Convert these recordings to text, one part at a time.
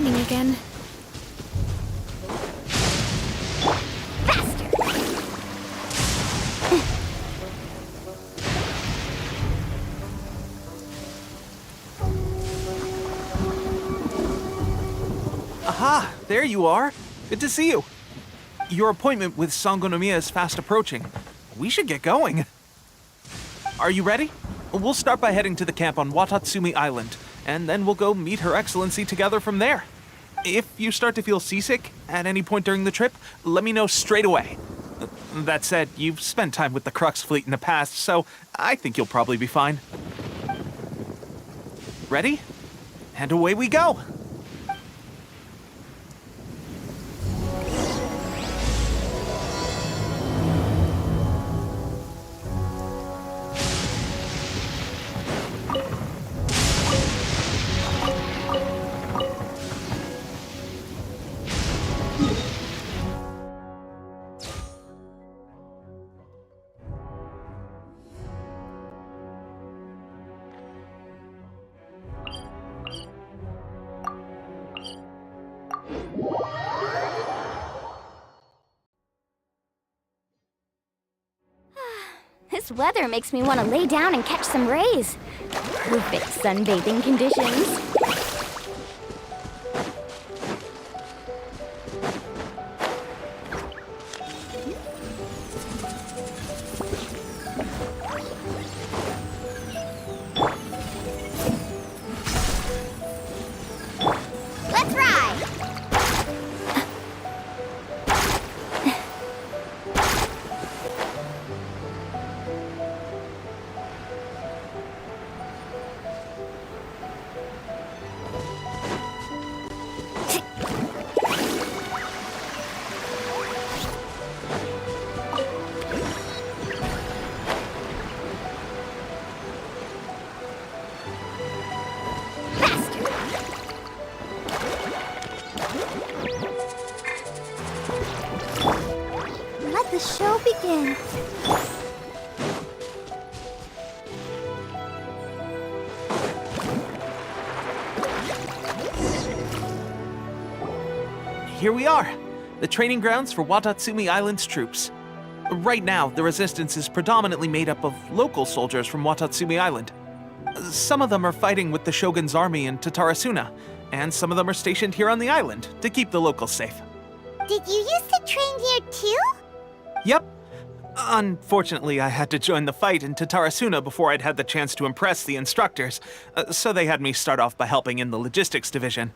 raining again. Aha! There you are! Good to see you. Your appointment with Sangonomiya is fast approaching. We should get going. Are you ready? We'll start by heading to the camp on Watatsumi Island, and then we'll go meet Her Excellency together from there. If you start to feel seasick at any point during the trip, let me know straight away. That said, you've spent time with the Crux fleet in the past, so I think you'll probably be fine. Ready? And away we go! This weather makes me want to lay down and catch some rays. Perfect sunbathing conditions. Let's ride! Let the show begin. Here we are, the training grounds for Watatsumi Island's troops. Right now, the resistance is predominantly made up of local soldiers from Watatsumi Island. Some of them are fighting with the Shogun's army in Tatarasuna, and some of them are stationed here on the island to keep the locals safe. Did you used to train here too? Yep. Unfortunately, I had to join the fight in Tatarasuna before I'd had the chance to impress the instructors, so they had me start off by helping in the logistics division.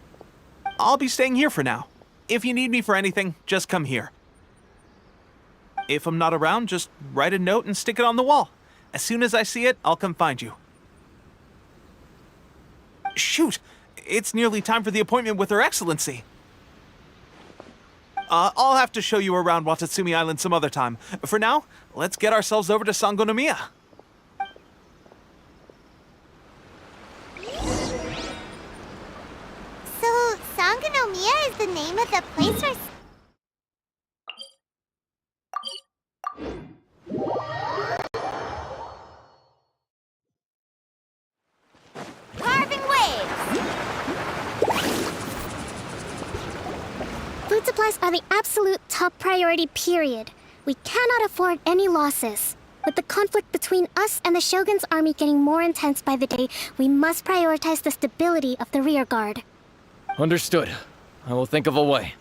I'll be staying here for now. If you need me for anything, just come here. If I'm not around, just write a note and stick it on the wall. As soon as I see it, I'll come find you. Shoot! It's nearly time for the appointment with Her Excellency. I'll have to show you around Watatsumi Island some other time. For now, let's get ourselves over to Sangonomiya. So, Sangonomiya is the name of the place where... Carving waves! Food supplies are the absolute top priority, period. We cannot afford any losses. With the conflict between us and the Shogun's army getting more intense by the day, we must prioritize the stability of the rear guard. Understood. I will think of a way.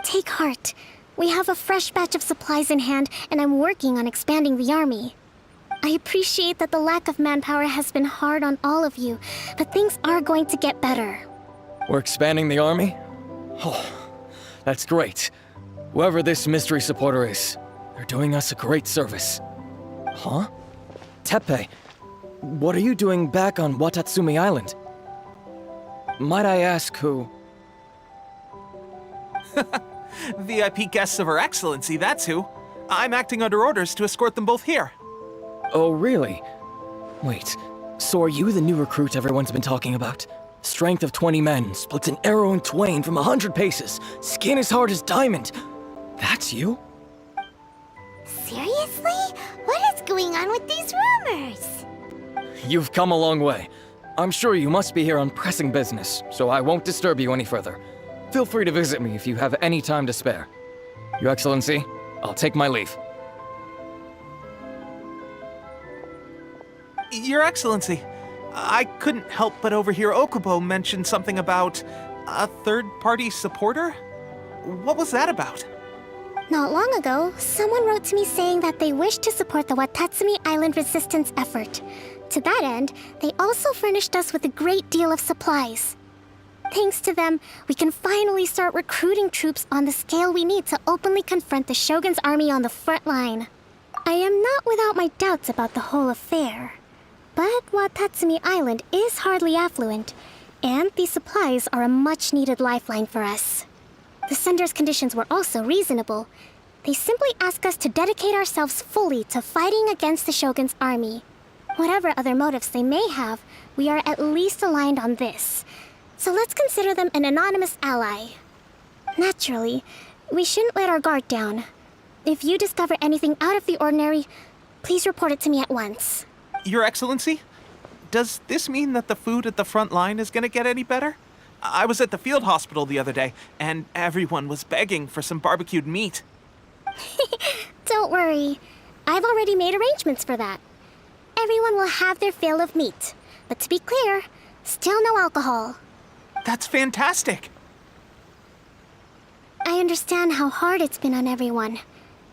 Take heart. We have a fresh batch of supplies in hand, and I'm working on expanding the army. I appreciate that the lack of manpower has been hard on all of you, but things are going to get better. We're expanding the army? Oh, that's great. Whoever this mystery supporter is, they're doing us a great service. Huh? Teppei, what are you doing back on Watatsumi Island? Might I ask who? VIP guests of Her Excellency, that's who. I'm acting under orders to escort them both here. Oh, really? Wait, so are you the new recruit everyone's been talking about? Strength of 20 men, splits an arrow in twain from 100 paces, skin as hard as diamond. That's you? Seriously? What is going on with these rumors? You've come a long way. I'm sure you must be here on pressing business, so I won't disturb you any further. Feel free to visit me if you have any time to spare. Your Excellency, I'll take my leave. Your Excellency, I couldn't help but overhear Okubo mention something about a third-party supporter? What was that about? Not long ago, someone wrote to me saying that they wish to support the Watatsumi Island resistance effort. To that end, they also furnished us with a great deal of supplies. Thanks to them, we can finally start recruiting troops on the scale we need to openly confront the Shogun's army on the front line. I am not without my doubts about the whole affair. But Watatsumi Island is hardly affluent, and these supplies are a much-needed lifeline for us. The sender's conditions were also reasonable. They simply ask us to dedicate ourselves fully to fighting against the Shogun's army. Whatever other motives they may have, we are at least aligned on this. So let's consider them an anonymous ally. Naturally, we shouldn't let our guard down. If you discover anything out of the ordinary, please report it to me at once. Your Excellency, does this mean that the food at the front line is gonna get any better? I was at the field hospital the other day, and everyone was begging for some barbecued meat. Don't worry. I've already made arrangements for that. Everyone will have their fill of meat. But to be clear, still no alcohol. That's fantastic! I understand how hard it's been on everyone.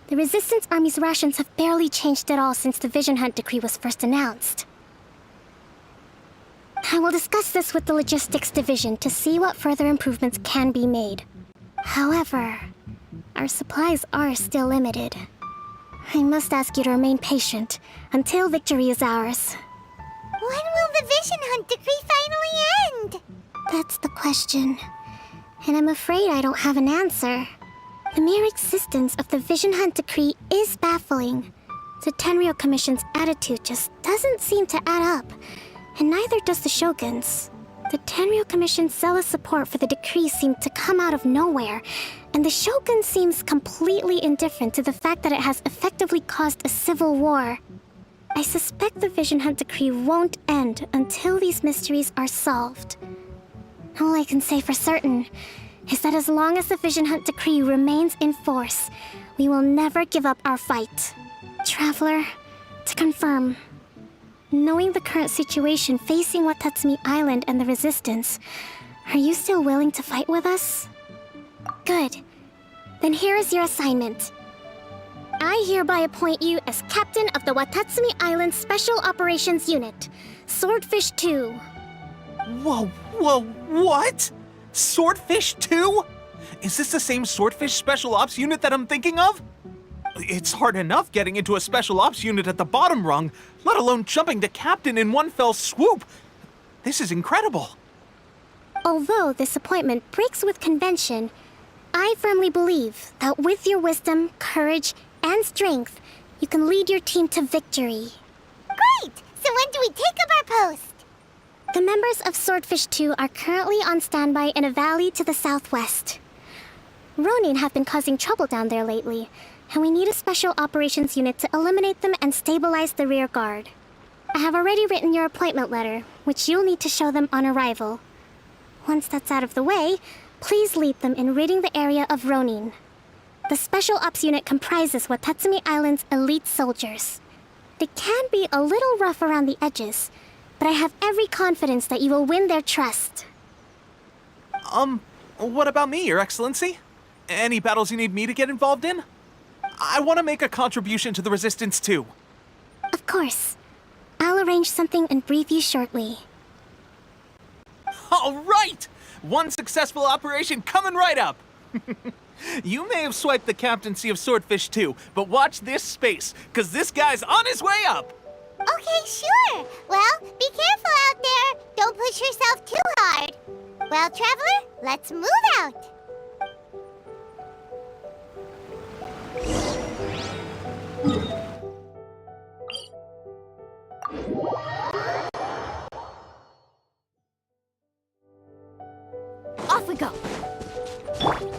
The Resistance Army's rations have barely changed at all since the Vision Hunt decree was first announced. I will discuss this with the Logistics Division to see what further improvements can be made. However, our supplies are still limited. I must ask you to remain patient until victory is ours. When will the Vision Hunt decree finally end? That's the question. And I'm afraid I don't have an answer. The mere existence of the Vision Hunt decree is baffling. The Tenryou Commission's attitude just doesn't seem to add up, and neither does the Shogun's. The Tenryou Commission's zealous support for the decree seemed to come out of nowhere, and the Shogun seems completely indifferent to the fact that it has effectively caused a civil war. I suspect the Vision Hunt decree won't end until these mysteries are solved. All I can say for certain is that as long as the Vision Hunt decree remains in force, we will never give up our fight. Traveler, to confirm, knowing the current situation facing Watatsumi Island and the Resistance, are you still willing to fight with us? Good. Then here is your assignment. I hereby appoint you as captain of the Watatsumi Island Special Operations Unit, Swordfish 2. Whoa, what? Swordfish 2? Is this the same Swordfish Special Ops unit that I'm thinking of? It's hard enough getting into a Special Ops unit at the bottom rung, let alone jumping to captain in one fell swoop. This is incredible. Although this appointment breaks with convention, I firmly believe that with your wisdom, courage, and strength, you can lead your team to victory. Great! So when do we take up our post? The members of Swordfish 2 are currently on standby in a valley to the southwest. Ronin have been causing trouble down there lately, and we need a special operations unit to eliminate them and stabilize the rear guard. I have already written your appointment letter, which you'll need to show them on arrival. Once that's out of the way, please lead them in ridding the area of Ronin. The Special Ops unit comprises Watatsumi Island's elite soldiers. They can be a little rough around the edges, but I have every confidence that you will win their trust. What about me, Your Excellency? Any battles you need me to get involved in? I want to make a contribution to the Resistance too. Of course. I'll arrange something and brief you shortly. All right! One successful operation coming right up! You may have swiped the captaincy of Swordfish 2, but watch this space, because this guy's on his way up! Okay, sure. Well, be careful out there. Don't push yourself too hard. Well, Traveler, let's move out. Off we go.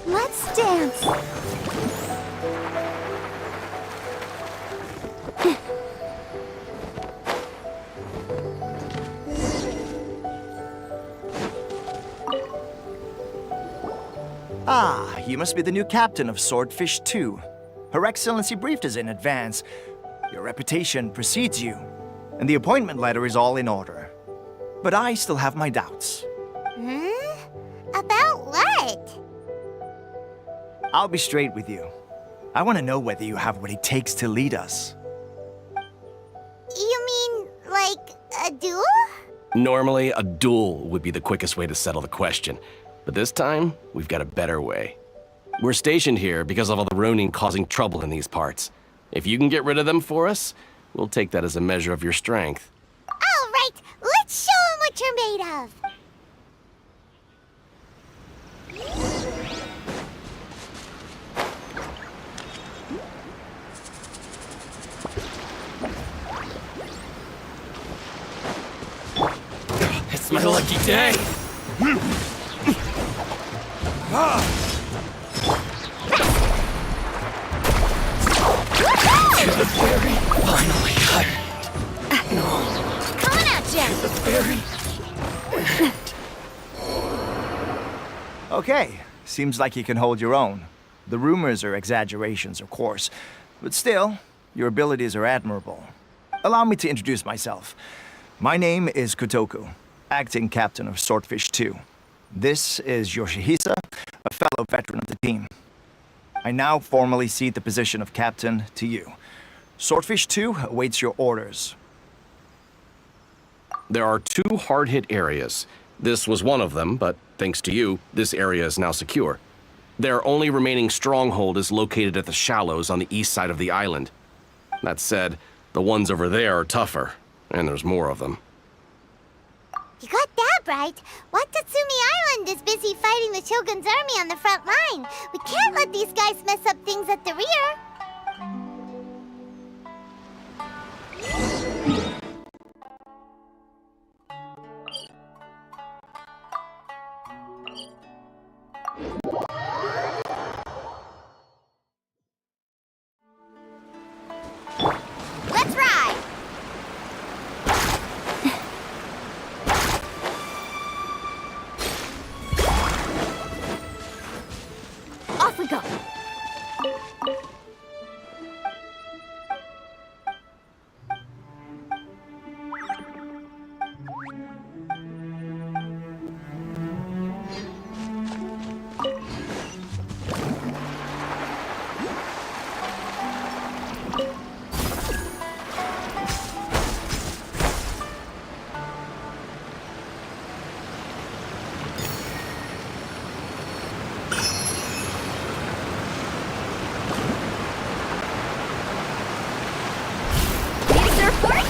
Let's dance. Ah, you must be the new captain of Swordfish 2. Her Excellency briefed us in advance. Your reputation precedes you, and the appointment letter is all in order. But I still have my doubts. About what? I'll be straight with you. I want to know whether you have what it takes to lead us. You mean, like, a duel? Normally, a duel would be the quickest way to settle the question, but this time, we've got a better way. We're stationed here because of all the Ronin causing trouble in these parts. If you can get rid of them for us, we'll take that as a measure of your strength. All right, let's show 'em what you're made of. It's my lucky day! Finally! Coming at ya! Okay, seems like you can hold your own. The rumors are exaggerations, of course, but still, your abilities are admirable. Allow me to introduce myself. My name is Kotoku, acting captain of Swordfish 2. This is Yoshihisa, a fellow veteran of the team. I now formally cede the position of captain to you. Swordfish 2 awaits your orders. There are 2 hard-hit areas. This was one of them, but thanks to you, this area is now secure. Their only remaining stronghold is located at the shallows on the east side of the island. That said, the ones over there are tougher, and there's more of them. You got that right. Watatsumi Island is busy fighting the Shogun's army on the front line. We can't let these guys mess up things at the rear. Let's ride! Off we go. Ready, surfboard?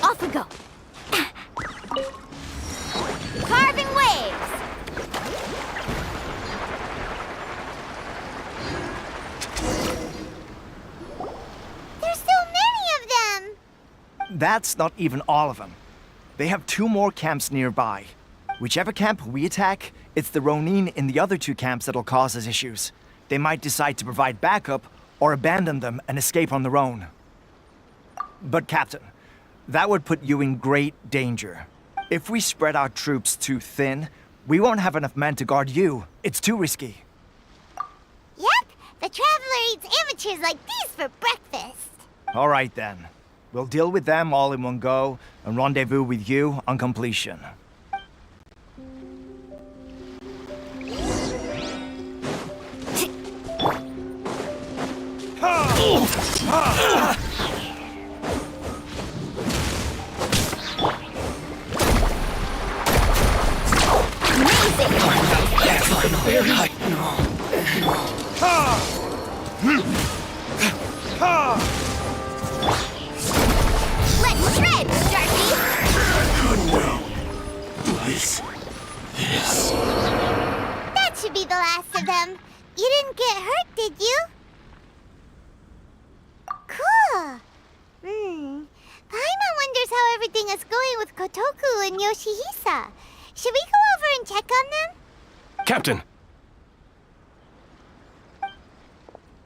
Off we go. Carving waves. There's so many of them! That's not even all of them. They have 2 more camps nearby. Whichever camp we attack, it's the Ronin in the other 2 camps that'll cause us issues. They might decide to provide backup or abandon them and escape on their own. But Captain, that would put you in great danger. If we spread our troops too thin, we won't have enough men to guard you. It's too risky. Yep, the Traveler eats amateurs like these for breakfast. All right then. We'll deal with them all in one go and rendezvous with you on completion. Let's shred, Darky! That should be the last of them. You didn't get hurt, did you? Cool. Paimon wonders how everything is going with Kotoku and Yoshihisa. Should we go over and check on them? Captain!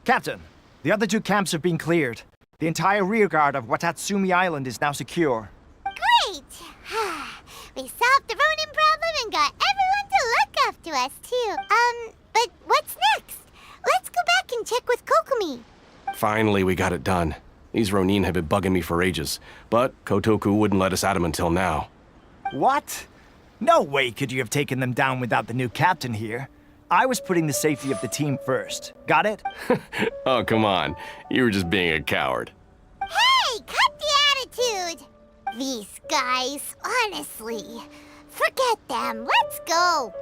Captain, the other two camps have been cleared. The entire rearguard of Watatsumi Island is now secure. Great! We solved the Ronin problem and got everyone to look after us, too. But what's next? Let's go back and check with Kokumi. Finally, we got it done. These Ronin have been bugging me for ages, but Kotoku wouldn't let us at them until now. What? No way could you have taken them down without the new captain here. I was putting the safety of the team first. Got it? Oh, come on. You were just being a coward. Hey, cut the attitude! These guys, honestly. Forget them. Let's go.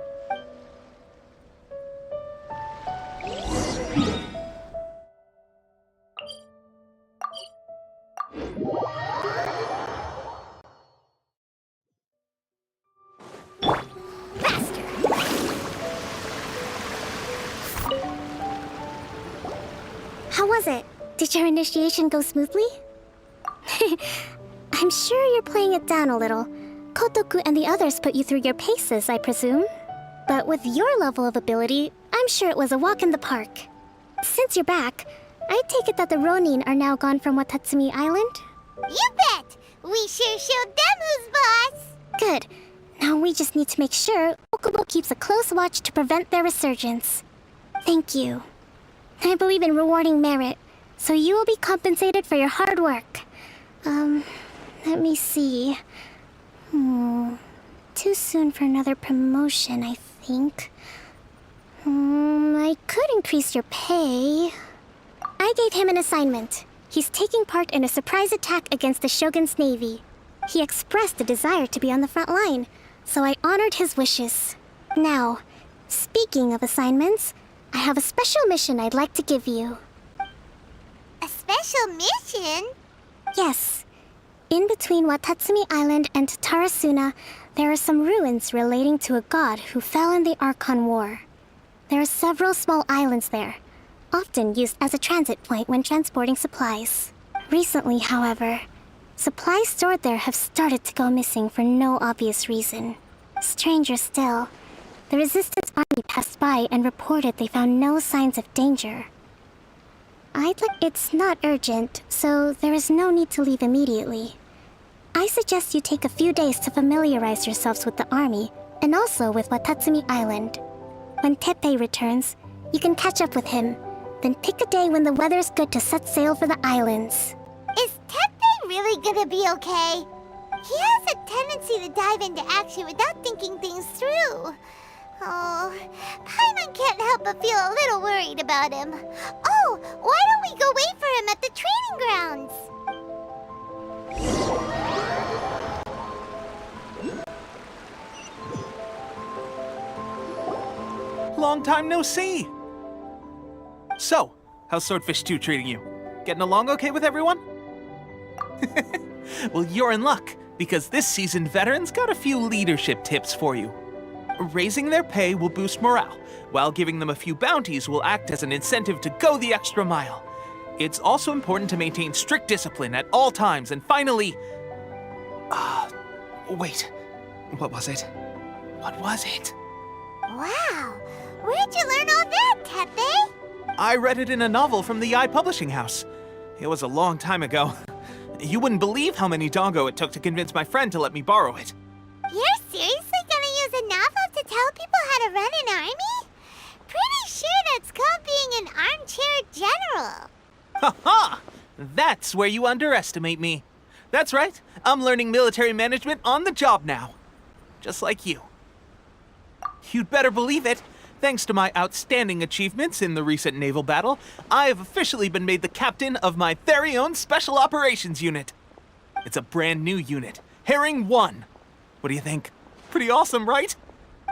How was it? Did your initiation go smoothly? I'm sure you're playing it down a little. Kotoku and the others put you through your paces, I presume. But with your level of ability, I'm sure it was a walk in the park. Since you're back, I take it that the Ronin are now gone from Watatsumi Island? You bet! We sure showed them who's boss! Good. Now we just need to make sure Okubo keeps a close watch to prevent their resurgence. Thank you. I believe in rewarding merit, so you will be compensated for your hard work. Let me see. Too soon for another promotion, I think. I could increase your pay. I gave him an assignment. He's taking part in a surprise attack against the Shogun's navy. He expressed a desire to be on the front line, so I honored his wishes. Now, speaking of assignments, I have a special mission I'd like to give you. A special mission? Yes. In between Watatsumi Island and Tarasuna, there are some ruins relating to a god who fell in the Archon War. There are several small islands there, often used as a transit point when transporting supplies. Recently, however, supplies stored there have started to go missing for no obvious reason. Stranger still, the Resistance Army passed by and reported they found no signs of danger. It's not urgent, so there is no need to leave immediately. I suggest you take a few days to familiarize yourselves with the army, and also with Watatsumi Island. When Teppei returns, you can catch up with him, then pick a day when the weather's good to set sail for the islands. Is Teppei really gonna be okay? He has a tendency to dive into action without thinking things through. Oh, Paimon can't help but feel a little worried about him. Oh, why don't we go wait for him at the training grounds? Long time no see! So, how's Swordfish 2 treating you? Getting along okay with everyone? Well, you're in luck, because this seasoned veteran's got a few leadership tips for you. Raising their pay will boost morale, while giving them a few bounties will act as an incentive to go the extra mile. It's also important to maintain strict discipline at all times, and finally... wait. What was it? What was it? Wow, where'd you learn all that, Teppei? I read it in a novel from the Eye Publishing House. It was a long time ago. You wouldn't believe how many Dongo it took to convince my friend to let me borrow it. You're seriously gonna use a novel to tell people how to run an army? Pretty sure that's called being an armchair general. Ha ha! That's where you underestimate me. That's right, I'm learning military management on the job now. Just like you. You'd better believe it. Thanks to my outstanding achievements in the recent naval battle, I have officially been made the captain of my very own Special Operations Unit. It's a brand new unit, Herring 1. What do you think? Pretty awesome, right?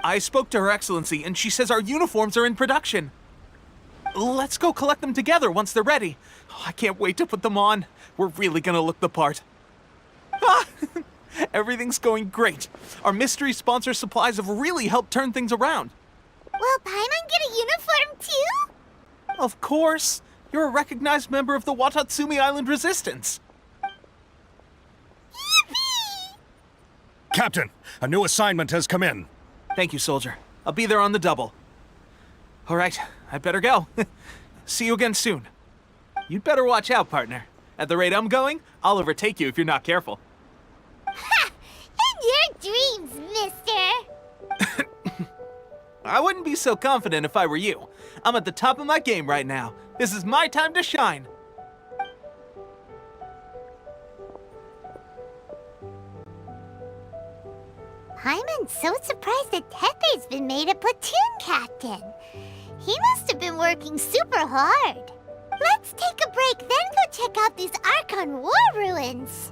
I spoke to Her Excellency, and she says our uniforms are in production. Let's go collect them together once they're ready. I can't wait to put them on. We're really gonna look the part. Ah! Everything's going great. Our mystery sponsor supplies have really helped turn things around. Will Paimon get a uniform too? Of course. You're a recognized member of the Watatsumi Island Resistance. Yippee! Captain, a new assignment has come in. Thank you, soldier. I'll be there on the double. All right, I better go. See you again soon. You'd better watch out, partner. At the rate I'm going, I'll overtake you if you're not careful. Ha! In your dreams, mister! I wouldn't be so confident if I were you. I'm at the top of my game right now. This is my time to shine. Paimon's so surprised that Tepe's been made a platoon captain. He must have been working super hard. Let's take a break, then go check out these Archon War ruins.